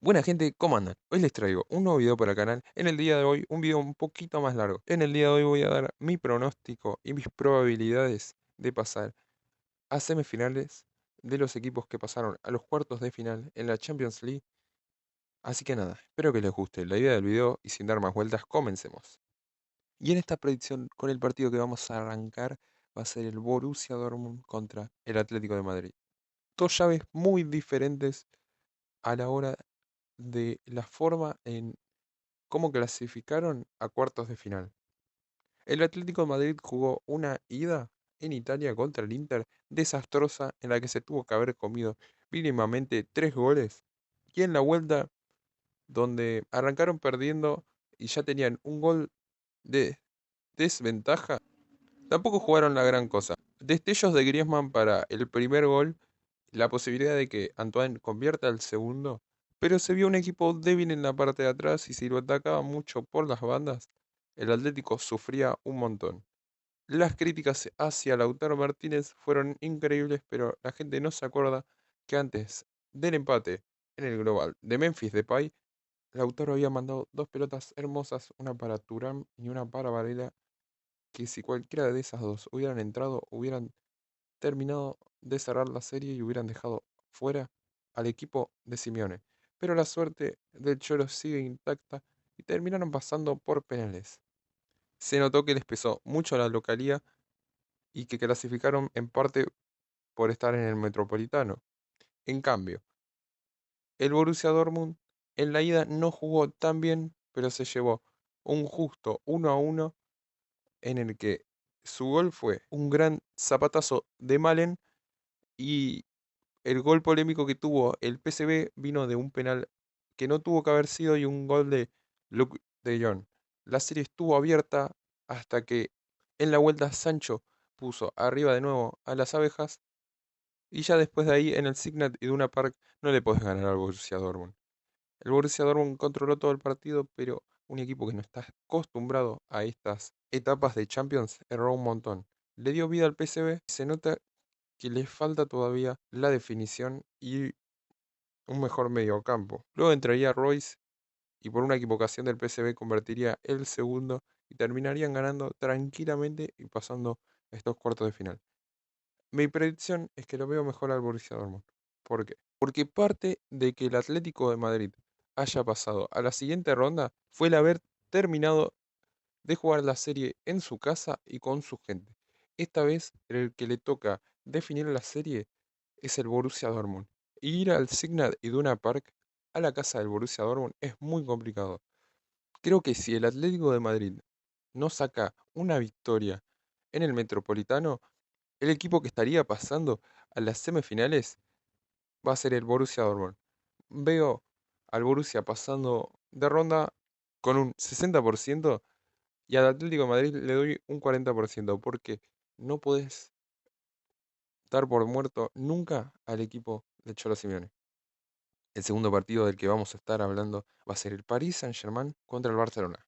Buena gente, ¿cómo andan? Hoy les traigo un nuevo video para el canal. En el día de hoy, un video un poquito más largo. En el día de hoy voy a dar mi pronóstico y mis probabilidades de pasar a semifinales de los equipos que pasaron a los cuartos de final en la Champions League. Así que nada, espero que les guste la idea del video y sin dar más vueltas, comencemos. Y en esta predicción, con el partido que vamos a arrancar, va a ser el Borussia Dortmund contra el Atlético de Madrid. Dos llaves muy diferentes a la hora de la forma en cómo clasificaron a cuartos de final. El Atlético de Madrid jugó una ida en Italia contra el Inter desastrosa en la que se tuvo que haber comido mínimamente 3 goles y en la vuelta donde arrancaron perdiendo y ya tenían un gol de desventaja, tampoco jugaron la gran cosa. Destellos de Griezmann para el primer gol, la posibilidad de que Antoine convierta el segundo, pero se vio un equipo débil en la parte de atrás y si lo atacaba mucho por las bandas, el Atlético sufría un montón. Las críticas hacia Lautaro Martínez fueron increíbles, pero la gente no se acuerda que antes del empate en el global de Memphis Depay, Lautaro había mandado dos pelotas hermosas, una para Turán y una para Varela, que si cualquiera de esas dos hubieran entrado, hubieran terminado de cerrar la serie y hubieran dejado fuera al equipo de Simeone. Pero la suerte del Cholo sigue intacta y terminaron pasando por penales. Se notó que les pesó mucho la localía y que clasificaron en parte por estar en el Metropolitano. En cambio, el Borussia Dortmund en la ida no jugó tan bien, pero se llevó un justo 1-1 en el que su gol fue un gran zapatazo de Malen y el gol polémico que tuvo el PSV vino de un penal que no tuvo que haber sido y un gol de Luke de Jong. La serie estuvo abierta hasta que en la vuelta Sancho puso arriba de nuevo a las abejas y ya después de ahí en el Signal Iduna Park no le podés ganar al Borussia Dortmund. El Borussia Dortmund controló todo el partido, pero un equipo que no está acostumbrado a estas etapas de Champions erró un montón. Le dio vida al PSV y se nota que le falta todavía la definición y un mejor mediocampo. Luego entraría Royce y por una equivocación del PSV convertiría el segundo y terminarían ganando tranquilamente y pasando a estos cuartos de final. Mi predicción es que lo veo mejor al Borussia Dortmund. ¿Por qué? Porque parte de que el Atlético de Madrid haya pasado a la siguiente ronda fue el haber terminado de jugar la serie en su casa y con su gente. Esta vez el que le toca definir la serie es el Borussia Dortmund. Ir al Signal Iduna Park, a la casa del Borussia Dortmund, es muy complicado. Creo que si el Atlético de Madrid no saca una victoria en el Metropolitano, el equipo que estaría pasando a las semifinales va a ser el Borussia Dortmund. Veo al Borussia pasando de ronda con un 60% y al Atlético de Madrid le doy un 40% porque no podés dar por muerto nunca al equipo de Cholo Simeone. El segundo partido del que vamos a estar hablando va a ser el Paris Saint-Germain contra el Barcelona.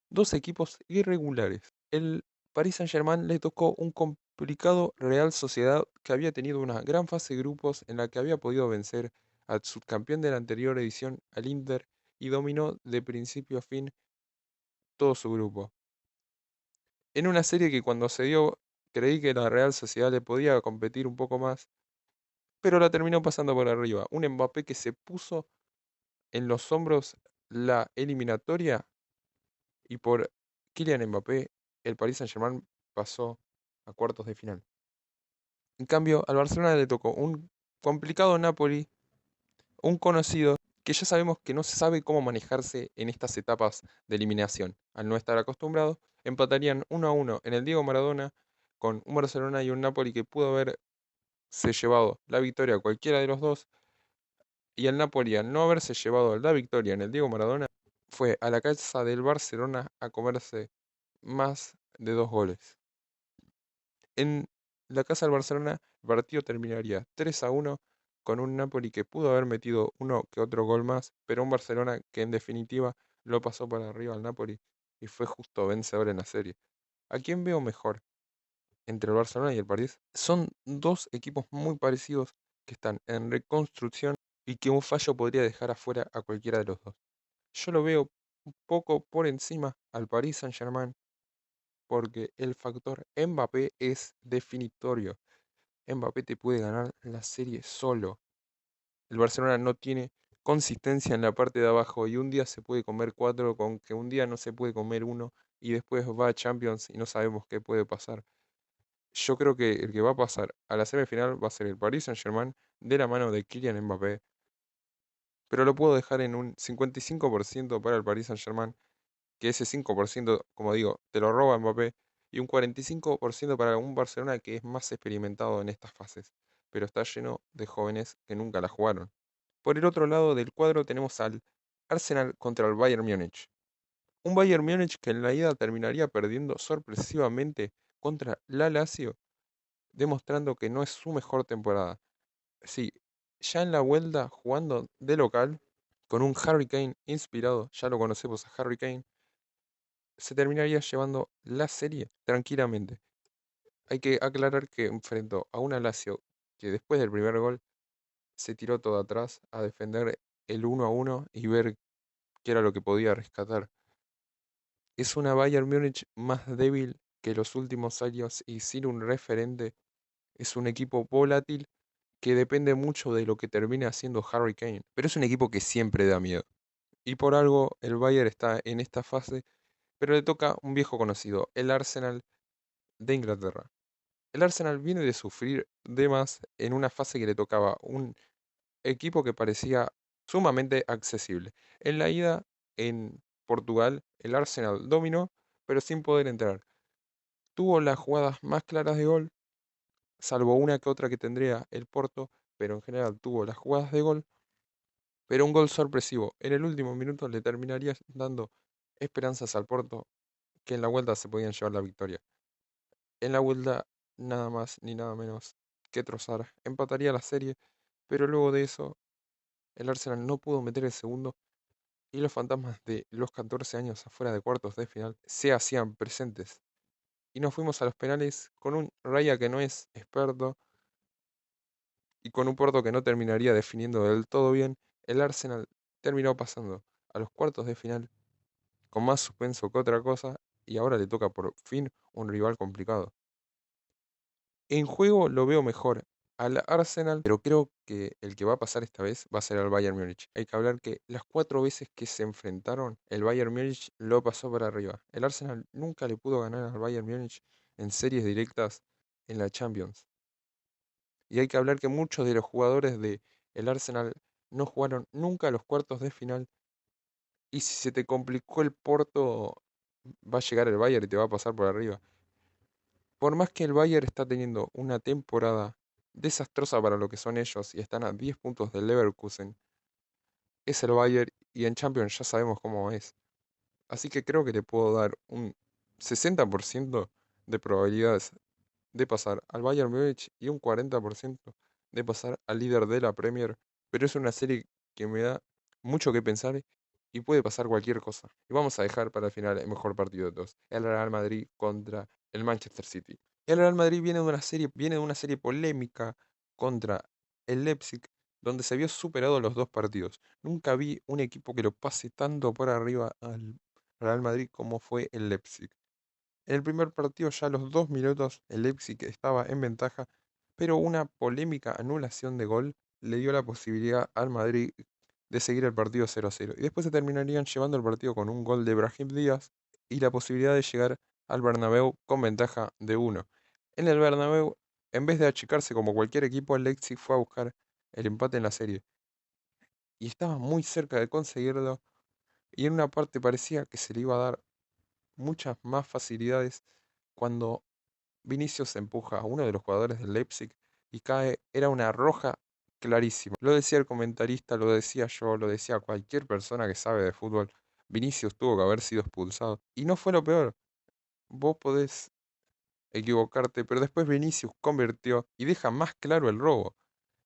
Dos equipos irregulares. El Paris Saint-Germain le tocó un complicado Real Sociedad que había tenido una gran fase de grupos en la que había podido vencer al subcampeón de la anterior edición, al Inter, y dominó de principio a fin todo su grupo. En una serie que cuando se dio creí que la Real Sociedad le podía competir un poco más, pero la terminó pasando por arriba. Un Mbappé que se puso en los hombros la eliminatoria y por Kylian Mbappé el Paris Saint-Germain pasó a cuartos de final. En cambio, al Barcelona le tocó un complicado Napoli, un conocido que ya sabemos que no sabe cómo manejarse en estas etapas de eliminación. Al no estar acostumbrado, empatarían 1-1 en el Diego Maradona con un Barcelona y un Napoli que pudo haberse llevado la victoria a cualquiera de los dos, y el Napoli al no haberse llevado la victoria en el Diego Maradona, fue a la casa del Barcelona a comerse más de 2 goles. En la casa del Barcelona, el partido terminaría 3-1 con un Napoli que pudo haber metido uno que otro gol más, pero un Barcelona que en definitiva lo pasó por arriba al Napoli y fue justo vencedor en la serie. ¿A quién veo mejor entre el Barcelona y el París? Son dos equipos muy parecidos que están en reconstrucción y que un fallo podría dejar afuera a cualquiera de los dos. Yo lo veo un poco por encima al Paris Saint-Germain porque el factor Mbappé es definitorio. Mbappé te puede ganar la serie solo. El Barcelona no tiene consistencia en la parte de abajo y un día se puede comer cuatro con que un día no se puede comer uno y después va a Champions y no sabemos qué puede pasar. Yo creo que el que va a pasar a la semifinal va a ser el Paris Saint-Germain de la mano de Kylian Mbappé, pero lo puedo dejar en un 55% para el Paris Saint-Germain, que ese 5%, como digo, te lo roba Mbappé, y un 45% para un Barcelona que es más experimentado en estas fases, pero está lleno de jóvenes que nunca la jugaron. Por el otro lado del cuadro tenemos al Arsenal contra el Bayern Múnich. Un Bayern Múnich que en la ida terminaría perdiendo sorpresivamente contra la Lazio, demostrando que no es su mejor temporada. Sí, ya en la vuelta jugando de local, con un Harry Kane inspirado, ya lo conocemos a Harry Kane, se terminaría llevando la serie tranquilamente. Hay que aclarar que enfrentó a una Lazio que después del primer gol se tiró todo atrás a defender el 1-1 y ver qué era lo que podía rescatar. Es una Bayern Múnich más débil que los últimos años y sin un referente. Es un equipo volátil que depende mucho de lo que termine haciendo Harry Kane. Pero es un equipo que siempre da miedo. Y por algo el Bayern está en esta fase, pero le toca un viejo conocido, el Arsenal de Inglaterra. El Arsenal viene de sufrir de más en una fase que le tocaba un equipo que parecía sumamente accesible. En la ida en Portugal, el Arsenal dominó, pero sin poder entrar. Tuvo las jugadas más claras de gol, salvo una que otra que tendría el Porto, pero en general tuvo las jugadas de gol, pero un gol sorpresivo en el último minuto le terminaría dando esperanzas al Porto que en la vuelta se podían llevar la victoria. En la vuelta, nada más ni nada menos que Trossard empataría la serie, pero luego de eso, el Arsenal no pudo meter el segundo y los fantasmas de los 14 años afuera de cuartos de final se hacían presentes. Y nos fuimos a los penales con un Raya que no es experto y con un Porto que no terminaría definiendo del todo bien. El Arsenal terminó pasando a los cuartos de final con más suspenso que otra cosa y ahora le toca por fin un rival complicado. En juego lo veo mejor al Arsenal, pero creo que el que va a pasar esta vez va a ser al Bayern Múnich. Hay que hablar que las 4 veces que se enfrentaron, el Bayern Múnich lo pasó por arriba. El Arsenal nunca le pudo ganar al Bayern Múnich en series directas en la Champions. Y hay que hablar que muchos de los jugadores de el Arsenal no jugaron nunca a los cuartos de final. Y si se te complicó el Porto, va a llegar el Bayern y te va a pasar por arriba. Por más que el Bayern está teniendo una temporada desastrosa para lo que son ellos y están a 10 puntos del Leverkusen, es el Bayern y en Champions ya sabemos cómo es. Así que creo que le puedo dar un 60% de probabilidades de pasar al Bayern Múnich y un 40% de pasar al líder de la Premier. Pero es una serie que me da mucho que pensar y puede pasar cualquier cosa. Y vamos a dejar para el final el mejor partido de todos, el Real Madrid contra el Manchester City. El Real Madrid viene de una serie polémica contra el Leipzig, donde se vio superado los dos partidos. Nunca vi un equipo que lo pase tanto por arriba al Real Madrid como fue el Leipzig. En el primer partido, ya a los 2 minutos, el Leipzig estaba en ventaja, pero una polémica anulación de gol le dio la posibilidad al Madrid de seguir el partido 0-0. Y después se terminarían llevando el partido con un gol de Brahim Díaz y la posibilidad de llegar al Bernabéu con ventaja de 1. En el Bernabéu, en vez de achicarse como cualquier equipo, el Leipzig fue a buscar el empate en la serie. Y estaba muy cerca de conseguirlo. Y en una parte parecía que se le iba a dar muchas más facilidades cuando Vinicius empuja a uno de los jugadores del Leipzig y cae. Era una roja clarísima. Lo decía el comentarista, lo decía yo, lo decía cualquier persona que sabe de fútbol. Vinicius tuvo que haber sido expulsado. Y no fue lo peor. Vos podés equivocarte, pero después Vinicius convirtió y deja más claro el robo.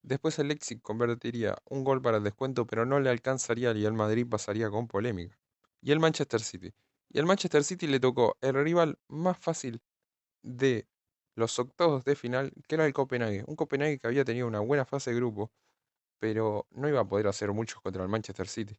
Después el Leipzig convertiría un gol para el descuento, pero no le alcanzaría y el Madrid pasaría con polémica. Y el Manchester City. Y al Manchester City le tocó el rival más fácil de los octavos de final, que era el Copenhague. Un Copenhague que había tenido una buena fase de grupo, pero no iba a poder hacer mucho contra el Manchester City.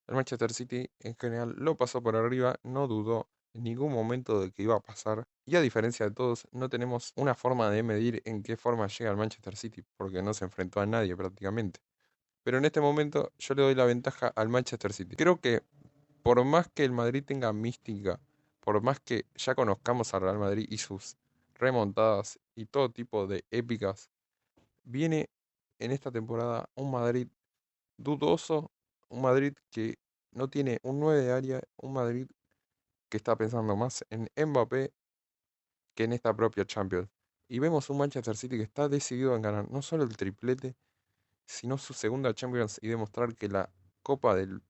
El Manchester City en general lo pasó por arriba, no dudó en ningún momento de que iba a pasar. Y a diferencia de todos, no tenemos una forma de medir en qué forma llega el Manchester City, porque no se enfrentó a nadie prácticamente. Pero en este momento yo le doy la ventaja al Manchester City. Creo que por más que el Madrid tenga mística, por más que ya conozcamos al Real Madrid y sus remontadas y todo tipo de épicas, viene en esta temporada un Madrid dudoso, un Madrid que no tiene un 9 de área, un Madrid que está pensando más en Mbappé que en esta propia Champions. Y vemos un Manchester City que está decidido en ganar no solo el triplete, sino su segunda Champions y demostrar que la Copa del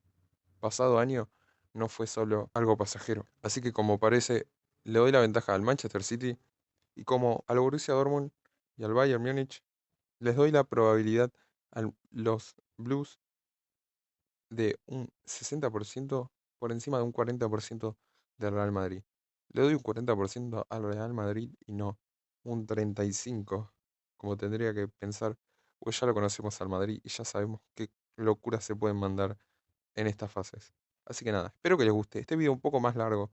pasado año no fue solo algo pasajero. Así que como parece, le doy la ventaja al Manchester City y como al Borussia Dortmund y al Bayern Múnich, les doy la probabilidad a los Blues de un 60% por encima de un 40% del Real Madrid. Le doy un 40% al Real Madrid y no un 35%, como tendría que pensar, pues ya lo conocemos al Madrid y ya sabemos qué locuras se pueden mandar en estas fases. Así que nada, espero que les guste este video un poco más largo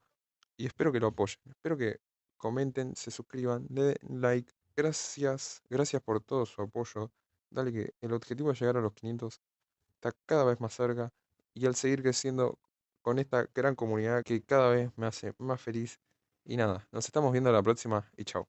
y espero que lo apoyen. Espero que comenten, se suscriban, le den like. Gracias, gracias por todo su apoyo. Dale que el objetivo es llegar a los 500 está cada vez más cerca y al seguir creciendo con esta gran comunidad que cada vez me hace más feliz. Y nada, nos estamos viendo la próxima y chao.